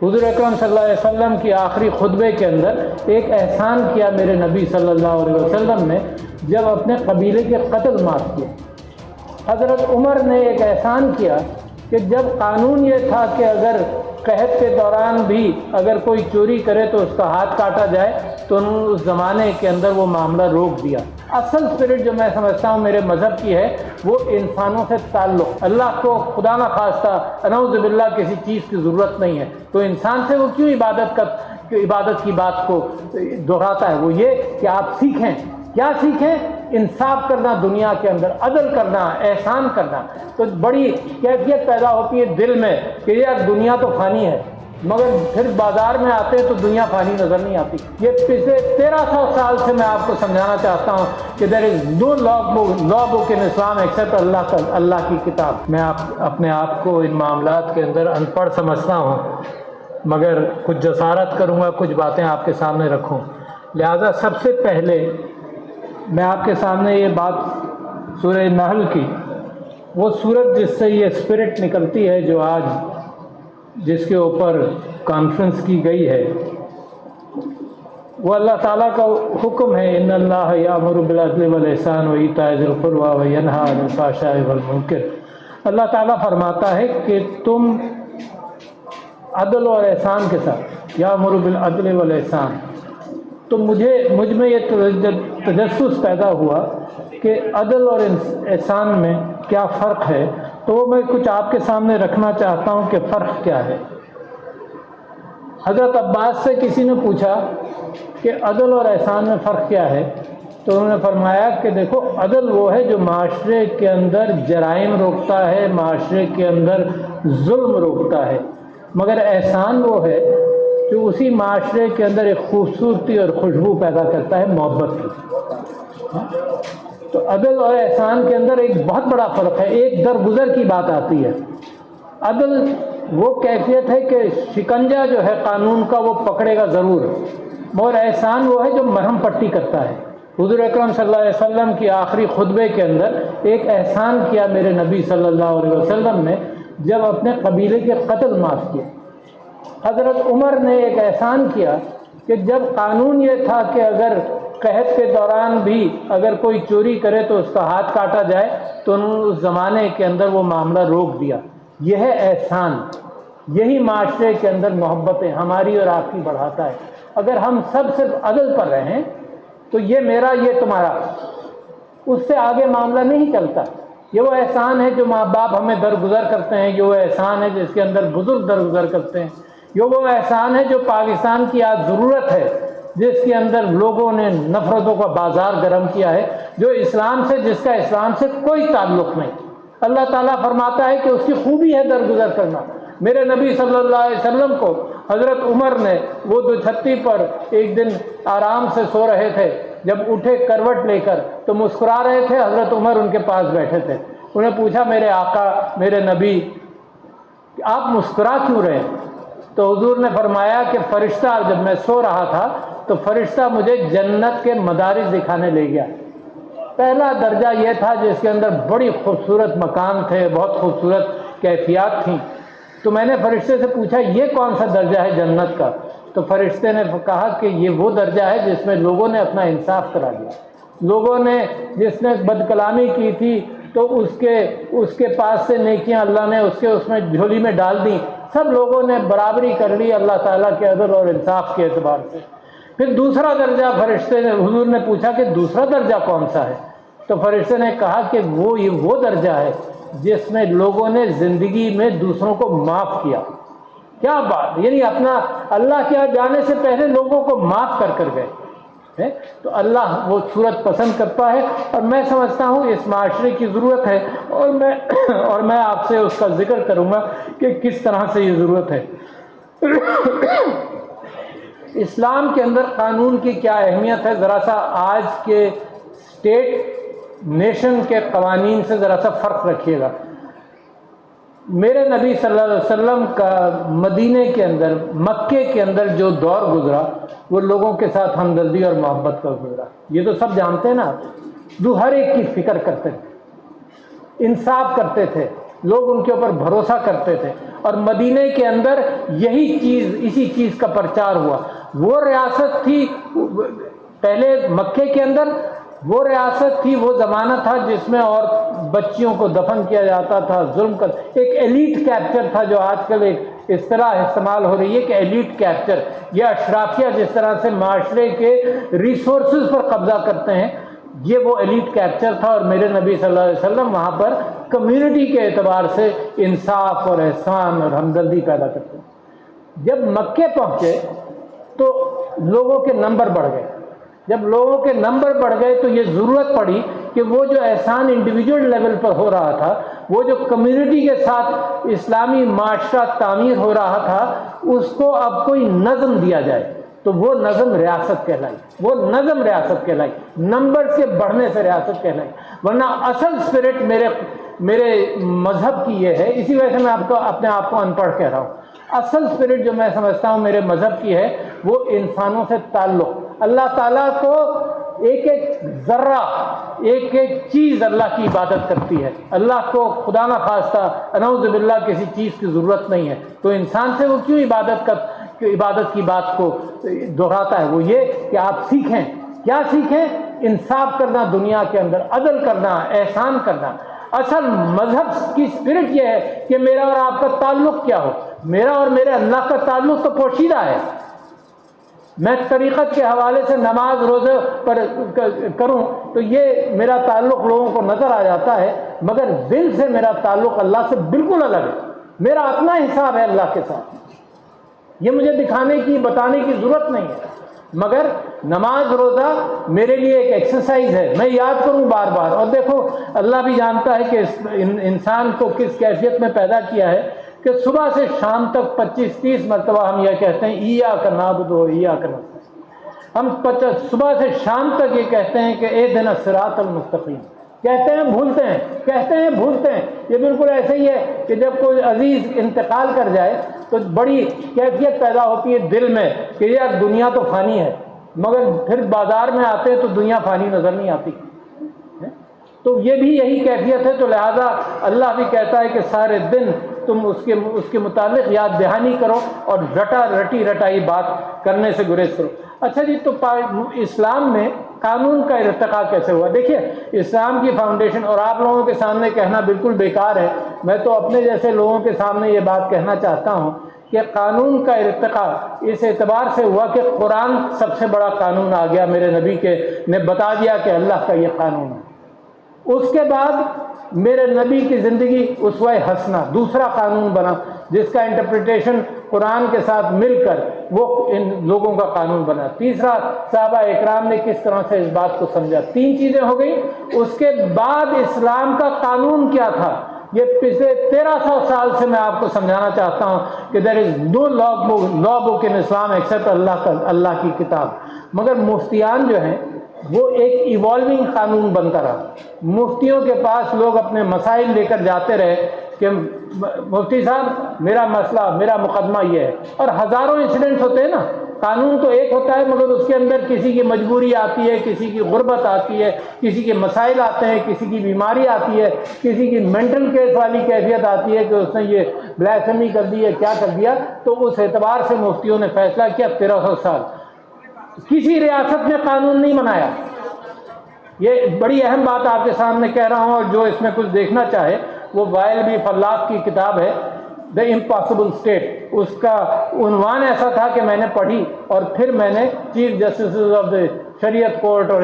حضور اکرم صلی اللہ علیہ وسلم کی آخری خطبے کے اندر ایک احسان کیا میرے نبی صلی اللہ علیہ وسلم نے جب اپنے قبیلے کے قتل معاف کیے۔ حضرت عمر نے ایک احسان کیا کہ جب قانون یہ تھا کہ اگر قحط کے دوران بھی اگر کوئی چوری کرے تو اس کا ہاتھ کاٹا جائے تو انہوں نے اس زمانے کے اندر وہ معاملہ روک دیا۔ اصل اسپرٹ جو میں سمجھتا ہوں میرے مذہب کی ہے وہ انسانوں سے تعلق، اللہ کو خدا نہ خواستہ نعوذ باللہ کسی چیز کی ضرورت نہیں ہے تو انسان سے وہ کیوں عبادت کی بات کو دہراتا ہے؟ وہ یہ کہ آپ سیکھیں، کیا سیکھیں؟ انصاف کرنا دنیا کے اندر، عدل کرنا، احسان کرنا۔ تو بڑی کیفیت پیدا ہوتی ہے دل میں کہ یار دنیا تو فانی ہے، مگر پھر بازار میں آتے ہیں تو دنیا فانی نظر نہیں آتی۔ یہ پچھلے 1300 سال سے میں آپ کو سمجھانا چاہتا ہوں کہ دیر از نو لا بک ان اسلام ایکسپٹ اللہ کی کتاب۔ میں اپنے آپ کو ان معاملات کے اندر ان پڑھ سمجھتا ہوں، مگر کچھ جسارت کروں گا، کچھ باتیں آپ کے سامنے رکھوں۔ لہذا سب سے پہلے میں آپ کے سامنے یہ بات سورہ نحل کی، وہ سورت جس سے یہ اسپرٹ نکلتی ہے جو آج جس کے اوپر کانفرنس کی گئی ہے، وہ اللہ تعالیٰ کا حکم ہے ان اللہ یامر بالعدل والاحسان وایتاء ذی القربی وینہی عن الفحشاء والمنکر۔ اللہ تعالیٰ فرماتا ہے کہ تم عدل اور احسان کے ساتھ، یامر بالعدل والاحسان، تو مجھ میں یہ تجسس پیدا ہوا کہ عدل اور احسان میں کیا فرق ہے، تو وہ میں کچھ آپ کے سامنے رکھنا چاہتا ہوں کہ فرق کیا ہے۔ حضرت عباس سے کسی نے پوچھا کہ عدل اور احسان میں فرق کیا ہے، تو انہوں نے فرمایا کہ دیکھو عدل وہ ہے جو معاشرے کے اندر جرائم روکتا ہے، معاشرے کے اندر ظلم روکتا ہے، مگر احسان وہ ہے جو اسی معاشرے کے اندر ایک خوبصورتی اور خوشبو پیدا کرتا ہے، محبت کی۔ تو عدل اور احسان کے اندر ایک بہت بڑا فرق ہے، ایک درگزر کی بات آتی ہے۔ عدل وہ کیفیت ہے کہ شکنجہ جو ہے قانون کا وہ پکڑے گا ضرور، مگر احسان وہ ہے جو مرہم پٹی کرتا ہے۔ حضور اکرم صلی اللہ علیہ وسلم کی آخری خطبے کے اندر ایک احسان کیا میرے نبی صلی اللہ علیہ وسلم نے جب اپنے قبیلے کے قتل معاف کیے۔ حضرت عمر نے ایک احسان کیا کہ جب قانون یہ تھا کہ اگر قحط کے دوران بھی اگر کوئی چوری کرے تو اس کا ہاتھ کاٹا جائے تو انہوں نے اس زمانے کے اندر وہ معاملہ روک دیا۔ یہ ہے احسان، یہی معاشرے کے اندر محبتیں ہماری اور آپ کی بڑھاتا ہے۔ اگر ہم سب صرف عدل پر رہیں تو یہ میرا یہ تمہارا، اس سے آگے معاملہ نہیں چلتا۔ یہ وہ احسان ہے جو ماں باپ ہمیں درگزر کرتے ہیں، یہ وہ احسان ہے جس کے اندر بزرگ درگزر کرتے ہیں، یہ وہ احسان ہے جو پاکستان کی آج ضرورت ہے، جس کے اندر لوگوں نے نفرتوں کا بازار گرم کیا ہے، جو اسلام سے، جس کا اسلام سے کوئی تعلق نہیں۔ اللہ تعالیٰ فرماتا ہے کہ اس کی خوبی ہے درگزر کرنا۔ میرے نبی صلی اللہ علیہ وسلم کو حضرت عمر نے وہ دوچھتی پر ایک دن آرام سے سو رہے تھے، جب اٹھے کروٹ لے کر تو مسکرا رہے تھے، حضرت عمر ان کے پاس بیٹھے تھے۔ انہیں پوچھا میرے آقا، میرے نبی، آپ مسکرا کیوں رہے ہیں؟ تو حضور نے فرمایا کہ فرشتہ جب میں سو رہا تھا تو فرشتہ مجھے جنت کے مدارج دکھانے لے گیا۔ پہلا درجہ یہ تھا جس کے اندر بڑی خوبصورت مکان تھے، بہت خوبصورت کیفیات تھیں۔ تو میں نے فرشتے سے پوچھا یہ کون سا درجہ ہے جنت کا؟ تو فرشتے نے کہا کہ یہ وہ درجہ ہے جس میں لوگوں نے اپنا انصاف کرا دیا، لوگوں نے جس نے بد کلامی کی تھی تو اس کے پاس سے نیکیاں اللہ نے اس میں جھولی میں ڈال دی، سب لوگوں نے برابری کر لی اللہ تعالیٰ کے عدل اور انصاف کے اعتبار سے۔ پھر دوسرا درجہ فرشتے نے، حضور نے پوچھا کہ دوسرا درجہ کون سا ہے؟ تو فرشتے نے کہا کہ وہ درجہ ہے جس میں لوگوں نے زندگی میں دوسروں کو معاف کیا۔ کیا بات، یعنی اپنا اللہ کے یہاں جانے سے پہلے لوگوں کو معاف کر گئے۔ تو اللہ وہ صورت پسند کرتا ہے، اور میں سمجھتا ہوں اس معاشرے کی ضرورت ہے، اور میں آپ سے اس کا ذکر کروں گا کہ کس طرح سے یہ ضرورت ہے۔ اسلام کے اندر قانون کی کیا اہمیت ہے، ذرا سا آج کے اسٹیٹ نیشن کے قوانین سے ذرا سا فرق رکھیے گا۔ میرے نبی صلی اللہ علیہ وسلم کا مدینے کے اندر، مکے کے اندر جو دور گزرا وہ لوگوں کے ساتھ ہمدردی اور محبت کا گزرا، یہ تو سب جانتے ہیں نا۔ جو ہر ایک کی فکر کرتے تھے، انصاف کرتے تھے، لوگ ان کے اوپر بھروسہ کرتے تھے، اور مدینہ کے اندر یہی چیز، اسی چیز کا پرچار ہوا۔ وہ ریاست تھی پہلے مکے کے اندر، وہ ریاست تھی، وہ زمانہ تھا جس میں اور بچیوں کو دفن کیا جاتا تھا، ظلم کر، ایک ایلیٹ کیپچر تھا، جو آج کل ایک اصطلاح استعمال ہو رہی ہے کہ ایلیٹ کیپچر، یا اشرافیہ جس طرح سے معاشرے کے ریسورسز پر قبضہ کرتے ہیں، یہ وہ ایلیٹ کیپچر تھا۔ اور میرے نبی صلی اللہ علیہ وسلم وہاں پر کمیونٹی کے اعتبار سے انصاف اور احسان اور ہمدردی پیدا کرتے ہیں۔ جب مکے پہنچے تو لوگوں کے نمبر بڑھ گئے، جب لوگوں کے نمبر بڑھ گئے تو یہ ضرورت پڑی کہ وہ جو احسان انڈیویجول لیول پر ہو رہا تھا، وہ جو کمیونٹی کے ساتھ اسلامی معاشرہ تعمیر ہو رہا تھا، اس کو اب کوئی نظم دیا جائے۔ تو وہ نظم ریاست کہلائی، وہ نظم ریاست کہلائی، نمبر کے بڑھنے سے ریاست کہلائی۔ ورنہ اصل اسپرٹ میرے مذہب کی یہ ہے، اسی وجہ سے میں اپنے آپ کو ان پڑھ کہہ رہا ہوں، اصل اسپرٹ جو میں سمجھتا ہوں میرے مذہب کی ہے، وہ انسانوں سے تعلق۔ اللہ تعالیٰ کو ایک ایک ذرہ، ایک ایک چیز اللہ کی عبادت کرتی ہے، اللہ کو خدا نہ خواستہ اعوذ باللہ کسی چیز کی ضرورت نہیں ہے، تو انسان سے وہ کیوں عبادت کی بات کو دہراتا ہے؟ وہ یہ کہ آپ سیکھیں، کیا سیکھیں؟ انصاف کرنا دنیا کے اندر، عدل کرنا، احسان کرنا۔ اصل مذہب کی اسپرٹ یہ ہے کہ میرا اور آپ کا تعلق کیا ہو۔ میرا اور میرے اللہ کا تعلق تو پوشیدہ ہے، میں طریقت کے حوالے سے نماز روزے پر کروں تو یہ میرا تعلق لوگوں کو نظر آ جاتا ہے، مگر دل سے میرا تعلق اللہ سے بالکل الگ ہے۔ میرا اپنا حساب ہے اللہ کے ساتھ، یہ مجھے دکھانے کی، بتانے کی ضرورت نہیں ہے، مگر نماز روزہ میرے لیے ایک ایکسرسائز ہے، میں یاد کروں بار بار۔ اور دیکھو اللہ بھی جانتا ہے کہ انسان کو کس کیفیت میں پیدا کیا ہے کہ صبح سے شام تک 25-30 مرتبہ ہم یہ کہتے ہیں ایاک نعبد و ایاک نستعین۔ ہم صبح سے شام تک یہ کہتے ہیں کہ اہدنا الصراط المستقیم، کہتے ہیں بھولتے ہیں، کہتے ہیں بھولتے ہیں۔ یہ بالکل ایسے ہی ہے کہ جب کوئی عزیز انتقال کر جائے تو بڑی کیفیت پیدا ہوتی ہے دل میں کہ یار دنیا تو فانی ہے، مگر پھر بازار میں آتے ہیں تو دنیا فانی نظر نہیں آتی۔ تو یہ بھی یہی کیفیت ہے، تو لہذا اللہ بھی کہتا ہے کہ سارے دن تم اس کے متعلق یاد دہانی کرو اور رٹی رٹائی بات کرنے سے گریز کرو۔ اچھا جی، تو اسلام میں قانون کا ارتقاء کیسے ہوا؟ دیکھیے اسلام کی فاؤنڈیشن، اور آپ لوگوں کے سامنے کہنا بالکل بیکار ہے، میں تو اپنے جیسے لوگوں کے سامنے یہ بات کہنا چاہتا ہوں کہ قانون کا ارتقاء اس اعتبار سے ہوا کہ قرآن سب سے بڑا قانون آ گیا، میرے نبی نے بتا دیا کہ اللہ کا یہ قانون ہے۔ اس کے بعد میرے نبی کی زندگی اسوہ حسنہ دوسرا قانون بنا، جس کا انٹرپریٹیشن قرآن کے ساتھ مل کر وہ ان لوگوں کا قانون بنا۔ تیسرا صحابہ اکرام نے کس طرح سے اس بات کو سمجھا۔ 3 چیزیں ہو گئی۔ اس کے بعد اسلام کا قانون کیا تھا، یہ پچھلے 1300 سال سے میں آپ کو سمجھانا چاہتا ہوں کہ دیر از نو لا بک ان اسلام ایکسپٹ اللہ کی کتاب۔ مگر مفتیان جو ہیں وہ ایک ایوالونگ قانون بنتا رہا۔ مفتیوں کے پاس لوگ اپنے مسائل لے کر جاتے رہے کہ مفتی صاحب میرا مسئلہ، میرا مقدمہ یہ ہے، اور ہزاروں انسیڈنٹس ہوتے ہیں نا۔ قانون تو ایک ہوتا ہے مگر اس کے اندر کسی کی مجبوری آتی ہے، کسی کی غربت آتی ہے، کسی کے مسائل آتے ہیں، کسی کی بیماری آتی ہے، کسی کی مینٹل کیس والی کیفیت آتی ہے کہ اس نے یہ بلیسمی کر دی ہے، کیا کر دیا۔ تو اس اعتبار سے مفتیوں نے فیصلہ کیا 1300 سال کسی ریاست نے قانون نہیں بنایا۔ یہ بڑی اہم بات آپ کے سامنے کہہ رہا ہوں، اور جو اس میں کچھ دیکھنا چاہے وہ وائل بی فلاح کی کتاب ہے دا امپاسبل اسٹیٹ۔ اس کا عنوان ایسا تھا کہ میں نے پڑھی اور پھر میں نے چیف جسٹسز آف دا شریعت کورٹ اور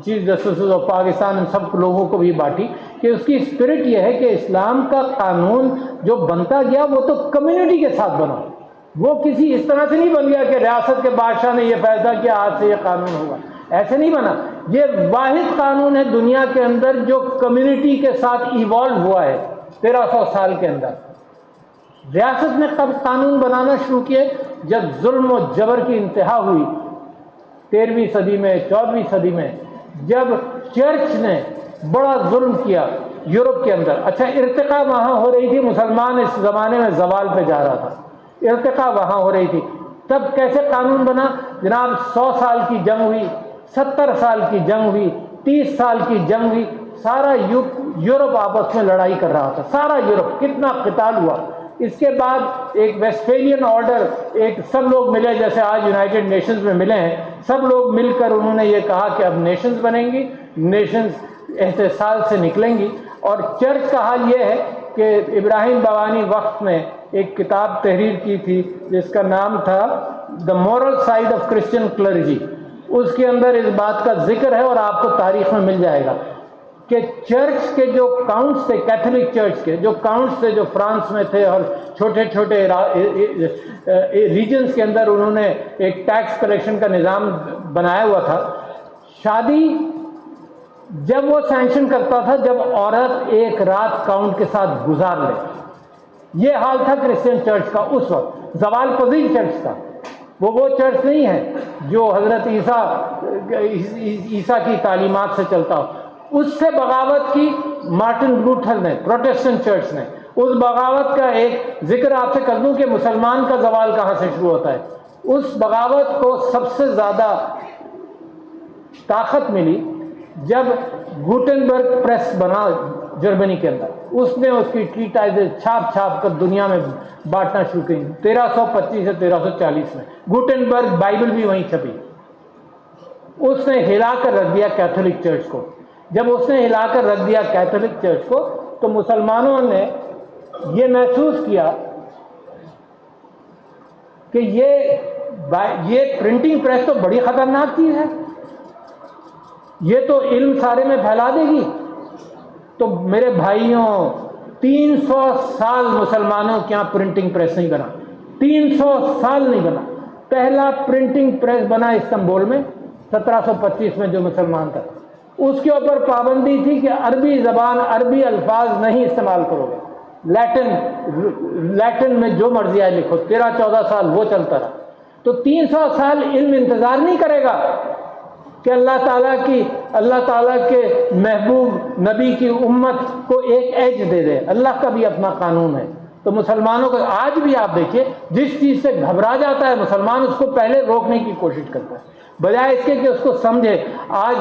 چیف جسٹسز آف پاکستان ان سب لوگوں کو بھی بانٹی کہ اس کی اسپرٹ یہ ہے کہ اسلام کا قانون جو بنتا گیا وہ تو کمیونٹی کے ساتھ بنا، وہ کسی اس طرح سے نہیں بن گیا کہ ریاست کے بادشاہ نے یہ فیصلہ کیا آج سے یہ قانون ہوگا، ایسے نہیں بنا۔ یہ واحد قانون ہے دنیا کے اندر جو کمیونٹی کے ساتھ ایوالو ہوا ہے 1300 سال کے اندر۔ ریاست نے کب قانون بنانا شروع کیے؟ جب ظلم و جبر کی انتہا ہوئی 13ویں صدی میں، 14ویں صدی میں، جب چرچ نے بڑا ظلم کیا یورپ کے اندر۔ اچھا ارتقاء وہاں ہو رہی تھی، مسلمان اس زمانے میں زوال پہ جا رہا تھا، ارتقاء وہاں ہو رہی تھی۔ تب کیسے قانون بنا جناب؟ 100 سال کی جنگ ہوئی، 70 سال کی جنگ ہوئی، 30 سال کی جنگ ہوئی، سارا یورپ آپس میں لڑائی کر رہا تھا، سارا یورپ، کتنا قتال ہوا۔ اس کے بعد ایک ویسٹفیلین آرڈر، ایک سب لوگ ملے جیسے آج یونائٹڈ نیشنز میں ملے ہیں، سب لوگ مل کر انہوں نے یہ کہا کہ اب نیشنز بنیں گی، نیشنز احتساب سے نکلیں گی. اور چرچ کا حال یہ ہے کہ ابراہیم بوانی وقت نے ایک کتاب تحریر کی تھی جس کا نام تھا the moral side of Christian clergy. اس کے اندر اس بات کا ذکر ہے اور آپ کو تاریخ میں مل جائے گا کہ چرچ کے جو کاؤنٹس تھے، کیتھولک چرچ کے جو کاؤنٹس تھے جو فرانس میں تھے اور چھوٹے چھوٹے ریجنز کے اندر انہوں نے ایک ٹیکس کلیکشن کا نظام بنایا ہوا تھا. شادی جب وہ سینکشن کرتا تھا جب عورت ایک رات کاؤنٹ کے ساتھ گزار لے. یہ حال تھا کرسچن چرچ کا اس وقت، زوال پذیر چرچ کا. وہ چرچ نہیں ہے جو حضرت عیسیٰ کی تعلیمات سے چلتا ہو. اس سے بغاوت کی مارٹن لوتھر نے، پروٹسٹنٹ چرچ نے. اس بغاوت کا ایک ذکر آپ سے کر دوں کہ مسلمان کا زوال کہاں سے شروع ہوتا ہے. اس بغاوت کو سب سے زیادہ طاقت ملی جب گوٹنبرگ پریس بنا جرمنی کے اندر. اس نے اس کی ٹریٹائزیں چھاپ چھاپ کر دنیا میں بانٹنا شروع کی 1325 سے 1340 میں. گوٹنبرگ بائبل بھی وہیں چھپی. اس نے ہلا کر رکھ دیا کیتھولک چرچ کو. جب اس نے ہلا کر رکھ دیا کیتھولک چرچ کو تو مسلمانوں نے یہ محسوس کیا کہ یہ پرنٹنگ پریس تو بڑی خطرناک چیز ہے، یہ تو علم سارے میں پھیلا دے گی. تو میرے بھائیوں 300 سال مسلمانوں کے یہاں پرنٹنگ پریس نہیں بنا، 300 سال نہیں بنا. پہلا پرنٹنگ پریس بنا استنبول میں 1725 میں جو مسلمان تھا. اس کے اوپر پابندی تھی کہ عربی زبان، عربی الفاظ نہیں استعمال کرو گے. لیٹن میں جو مرضی آئے لکھو. 13-14 سال وہ چلتا رہا. تو 300 سال علم انتظار نہیں کرے گا کہ اللہ تعالیٰ کے محبوب نبی کی امت کو ایج دے دے. اللہ کا بھی اپنا قانون ہے. تو مسلمانوں کو آج بھی آپ دیکھیے جس چیز سے گھبرا جاتا ہے مسلمان اس کو پہلے روکنے کی کوشش کرتا ہے بجائے اس کے کہ اس کو سمجھے. آج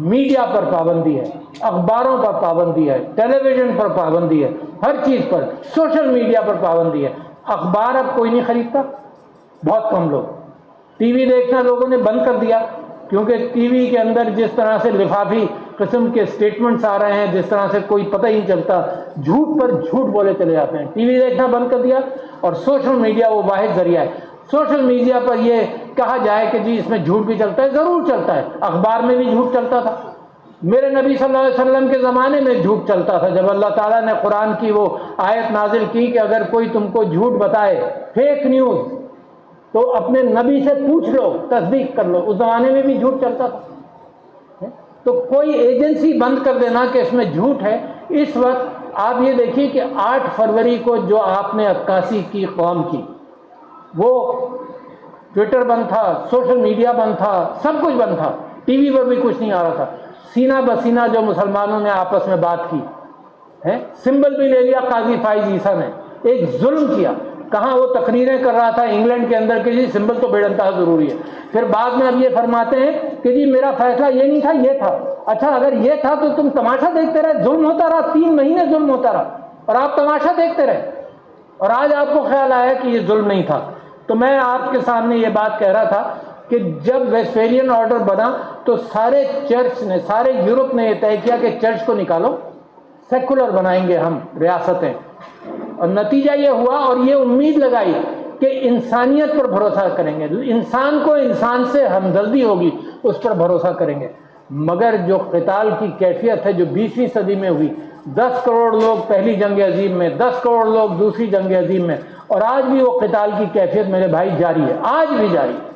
میڈیا پر پابندی ہے، اخباروں پر پابندی ہے، ٹیلی ویژن پر پابندی ہے، ہر چیز پر، سوشل میڈیا پر پابندی ہے. اخبار اب کوئی نہیں خریدتا، بہت کم لوگ. ٹی وی دیکھنا لوگوں نے بند کر دیا کیونکہ ٹی وی کے اندر جس طرح سے لفافی قسم کے سٹیٹمنٹس آ رہے ہیں، جس طرح سے کوئی پتہ ہی نہیں چلتا، جھوٹ پر جھوٹ بولے چلے جاتے ہیں. ٹی وی دیکھنا بند کر دیا اور سوشل میڈیا وہ واحد ذریعہ ہے. سوشل میڈیا پر یہ کہا جائے کہ جی اس میں جھوٹ بھی چلتا ہے، ضرور چلتا ہے. اخبار میں بھی جھوٹ چلتا تھا. میرے نبی صلی اللہ علیہ وسلم کے زمانے میں جھوٹ چلتا تھا. جب اللہ تعالیٰ نے قرآن کی وہ آیت نازل کی کہ اگر کوئی تم کو جھوٹ بتائے، فیک نیوز، تو اپنے نبی سے پوچھ لو، تصدیق کر لو. اس زمانے میں بھی جھوٹ چلتا تھا. تو کوئی ایجنسی بند کر دینا کہ اس میں جھوٹ ہے. اس وقت آپ یہ دیکھیے کہ 8 فروری کو جو آپ نے عکاسی کی قوم کی، وہ ٹویٹر بند تھا، سوشل میڈیا بند تھا، سب کچھ بند تھا. ٹی وی پر بھی کچھ نہیں آ رہا تھا. سینہ بسینہ جو مسلمانوں نے آپس میں بات کی ہے، سمبل بھی لے لیا قاضی فائز عیسیٰ نے. ایک ظلم کیا. کہاں وہ تقریریں کر رہا تھا انگلینڈ کے اندر کہ جی سمبل تو بے انتہا ضروری ہے. پھر بعد میں اب یہ فرماتے ہیں کہ جی میرا فیصلہ یہ نہیں تھا، یہ تھا. اچھا اگر یہ تھا تو تم تماشا دیکھتے رہے. ظلم ہوتا رہا، 3 مہینے ظلم ہوتا رہا اور آپ تماشا دیکھتے رہے. اور آج آپ کو خیال آیا کہ یہ ظلم نہیں تھا. تو میں آپ کے سامنے یہ بات کہہ رہا تھا کہ جب ویسٹفیلین آرڈر بنا تو سارے چرچ نے، سارے یورپ نے یہ طے کیا کہ چرچ کو نکالو، سیکولر بنائیں گے ہم ریاستیں. اور نتیجہ یہ ہوا اور یہ امید لگائی کہ انسانیت پر بھروسہ کریں گے، انسان کو انسان سے ہمدردی ہوگی، اس پر بھروسہ کریں گے. مگر جو قتال کی کیفیت ہے جو 20ویں صدی میں ہوئی، 10 کروڑ لوگ پہلی جنگ عظیم میں، 10 کروڑ لوگ دوسری جنگ عظیم میں، اور آج بھی وہ قتال کی کیفیت میرے بھائی جاری ہے، آج بھی جاری ہے.